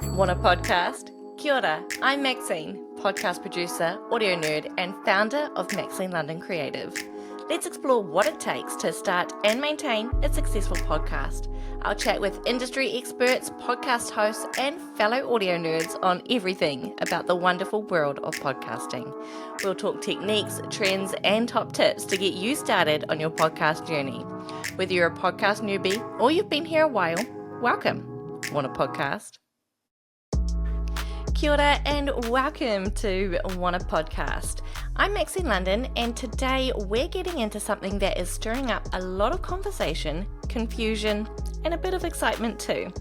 Want a podcast? Kia ora, I'm Maxine, podcast producer, audio nerd, and founder of Maxine London Creative. Let's explore what it takes to start and maintain a successful podcast. I'll chat with industry experts, podcast hosts, and fellow audio nerds on everything about the wonderful world of podcasting. We'll talk techniques, trends, and top tips to get you started on your podcast journey. Whether you're a podcast newbie or you've been here a while, welcome. Want a podcast? Kia ora and welcome to Want a Podcast. I'm Maxine London, and today we're getting into something that is stirring up a lot of conversation, confusion, and a bit of excitement too.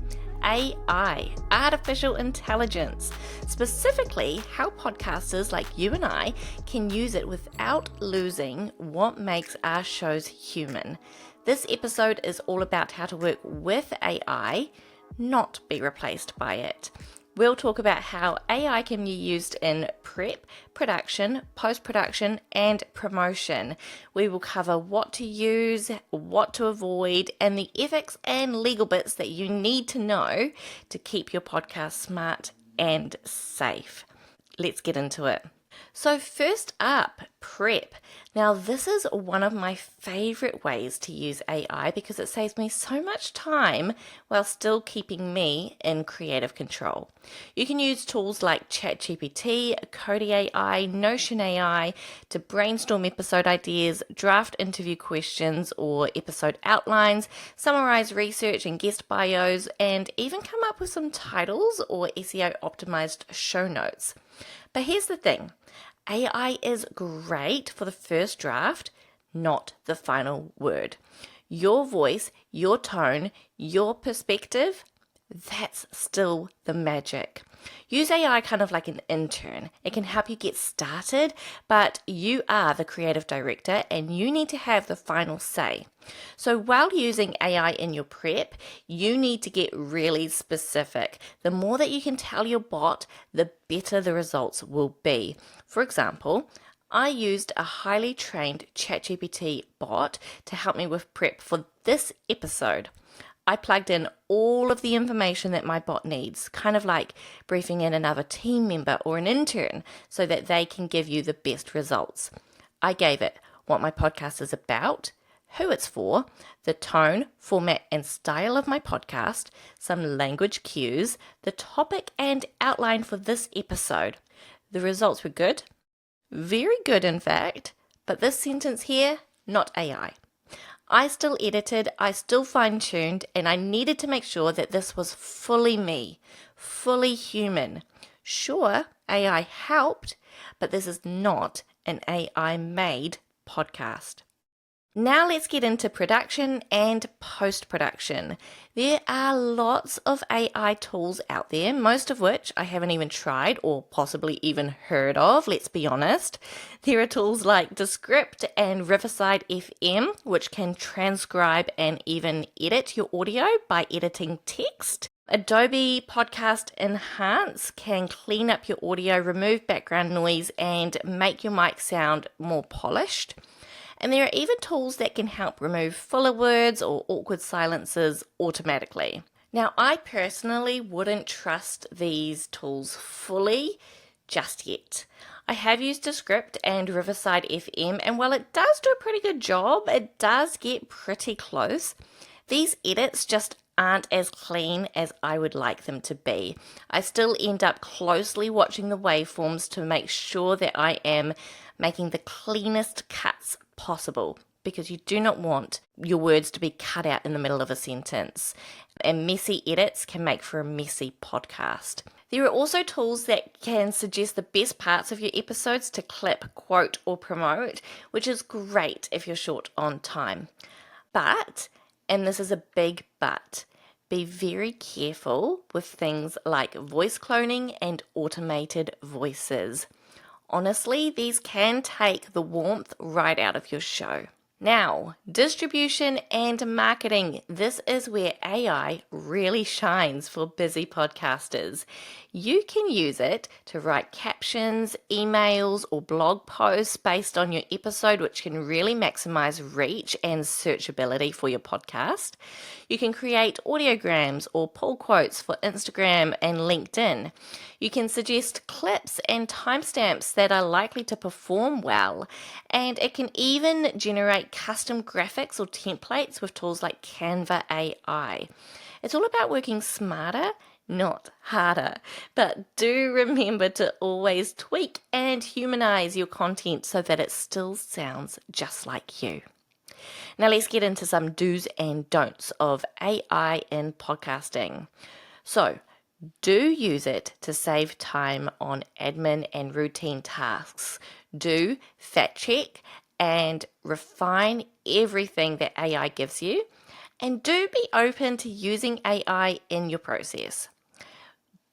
AI, artificial intelligence, specifically how podcasters like you and I can use it without losing what makes our shows human. This episode is all about how to work with AI, not be replaced by it. We'll talk about how AI can be used in prep, production, post-production, and promotion. We will cover what to use, what to avoid, and the ethics and legal bits that you need to know to keep your podcast smart and safe. Let's get into it. So first up, prep. Now this is one of my favorite ways to use AI because it saves me so much time while still keeping me in creative control. You can use tools like ChatGPT, Cody AI, Notion AI to brainstorm episode ideas, draft interview questions or episode outlines, summarize research and guest bios, and even come up with some titles or SEO optimized show notes. But here's the thing, AI is great for the first draft, not the final word. Your voice, your tone, your perspective, that's still the magic. Use AI kind of like an intern. It can help you get started, but you are the creative director and you need to have the final say. So while using AI in your prep, you need to get really specific. The more that you can tell your bot, the better the results will be. For example, I used a highly trained ChatGPT bot to help me with prep for this episode. I plugged in all of the information that my bot needs, kind of like briefing in another team member or an intern so that they can give you the best results. I gave it what my podcast is about, who it's for, the tone, format, and style of my podcast, some language cues, the topic and outline for this episode. The results were good, very good in fact, but this sentence here, not AI. I still edited, I still fine-tuned, and I needed to make sure that this was fully me, fully human. Sure, AI helped, but this is not an AI-made podcast. Now let's get into production and post-production. There are lots of AI tools out there, most of which I haven't even tried or possibly even heard of, let's be honest. There are tools like Descript and Riverside FM, which can transcribe and even edit your audio by editing text. Adobe Podcast Enhance can clean up your audio, remove background noise, and make your mic sound more polished. And there are even tools that can help remove filler words or awkward silences automatically. Now, I personally wouldn't trust these tools fully just yet. I have used Descript and Riverside FM, and while it does do a pretty good job, it does get pretty close. These edits just aren't as clean as I would like them to be. I still end up closely watching the waveforms to make sure that I am making the cleanest cuts possible, because you do not want your words to be cut out in the middle of a sentence. And messy edits can make for a messy podcast. There are also tools that can suggest the best parts of your episodes to clip, quote, or promote, which is great if you're short on time. But, and this is a big but, be very careful with things like voice cloning and automated voices. Honestly, these can take the warmth right out of your show. Now, distribution and marketing. This is where AI really shines for busy podcasters. You can use it to write captions, emails, or blog posts based on your episode, which can really maximize reach and searchability for your podcast. You can create audiograms or pull quotes for Instagram and LinkedIn. You can suggest clips and timestamps that are likely to perform well, and it can even generate custom graphics or templates with tools like Canva AI. It's all about working smarter, not harder. But do remember to always tweak and humanize your content so that it still sounds just like you. Now let's get into some do's and don'ts of AI in podcasting. So, do use it to save time on admin and routine tasks. Do fact check and refine everything that AI gives you. And do be open to using AI in your process.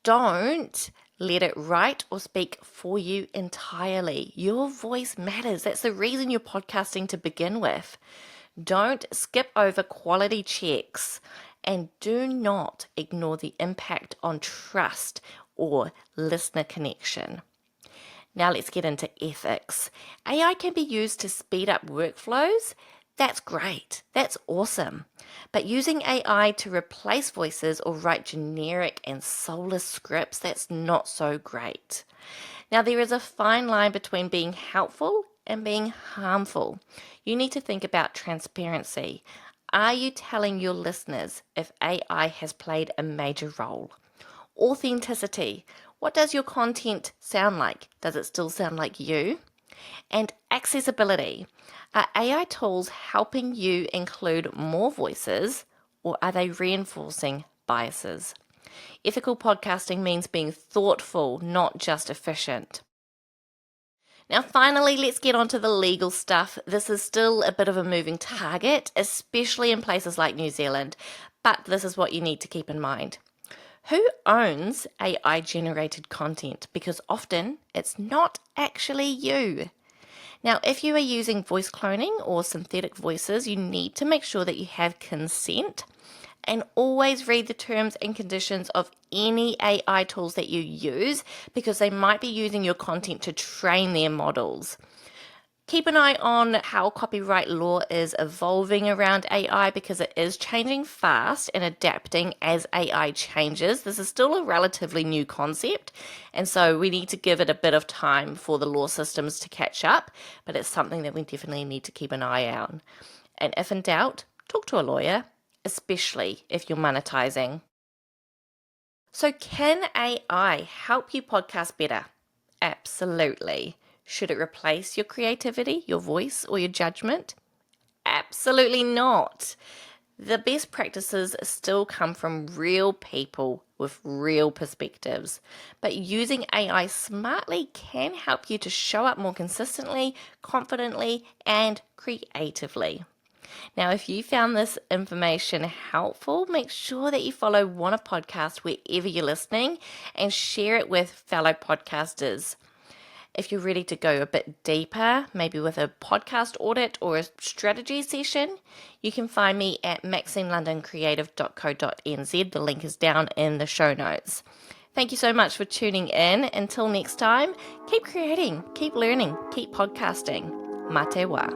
Don't let it write or speak for you entirely. Your voice matters. That's the reason you're podcasting to begin with. Don't skip over quality checks, and do not ignore the impact on trust or listener connection. Now let's get into ethics. AI can be used to speed up workflows. That's great. That's awesome. But using AI to replace voices or write generic and soulless scripts, that's not so great. Now there is a fine line between being helpful and being harmful. You need to think about transparency. Are you telling your listeners if AI has played a major role? Authenticity. What does your content sound like? Does it still sound like you? And accessibility. Are AI tools helping you include more voices, or are they reinforcing biases? Ethical podcasting means being thoughtful, not just efficient. Now, finally, let's get on to the legal stuff. This is still a bit of a moving target, especially in places like New Zealand, but this is what you need to keep in mind. Who owns AI-generated content? Because often it's not actually you. Now, if you are using voice cloning or synthetic voices, you need to make sure that you have consent, and always read the terms and conditions of any AI tools that you use, because they might be using your content to train their models. Keep an eye on how copyright law is evolving around AI, because it is changing fast and adapting as AI changes. This is still a relatively new concept, and so we need to give it a bit of time for the law systems to catch up, but it's something that we definitely need to keep an eye on. And if in doubt, talk to a lawyer, especially if you're monetizing. So can AI help you podcast better? Absolutely. Should it replace your creativity, your voice, or your judgment? Absolutely not. The best practices still come from real people with real perspectives. But using AI smartly can help you to show up more consistently, confidently, and creatively. Now, if you found this information helpful, make sure that you follow Wanna Podcast wherever you're listening and share it with fellow podcasters. If you're ready to go a bit deeper, maybe with a podcast audit or a strategy session, you can find me at maxinelondoncreative.co.nz. The link is down in the show notes. Thank you so much for tuning in. Until next time, keep creating, keep learning, keep podcasting. Mate wa.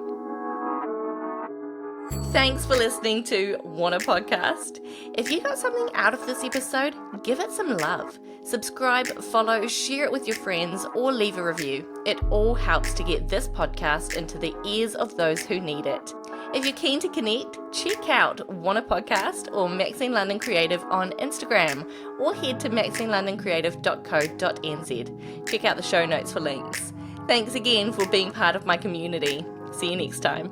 Thanks for listening to Wanna Podcast. If you got something out of this episode, give it some love. Subscribe, follow, share it with your friends, or leave a review. It all helps to get this podcast into the ears of those who need it. If you're keen to connect, check out Wanna Podcast or Maxine London Creative on Instagram, or head to maxineLondonCreative.co.nz. Check out the show notes for links. Thanks again for being part of my community. See you next time.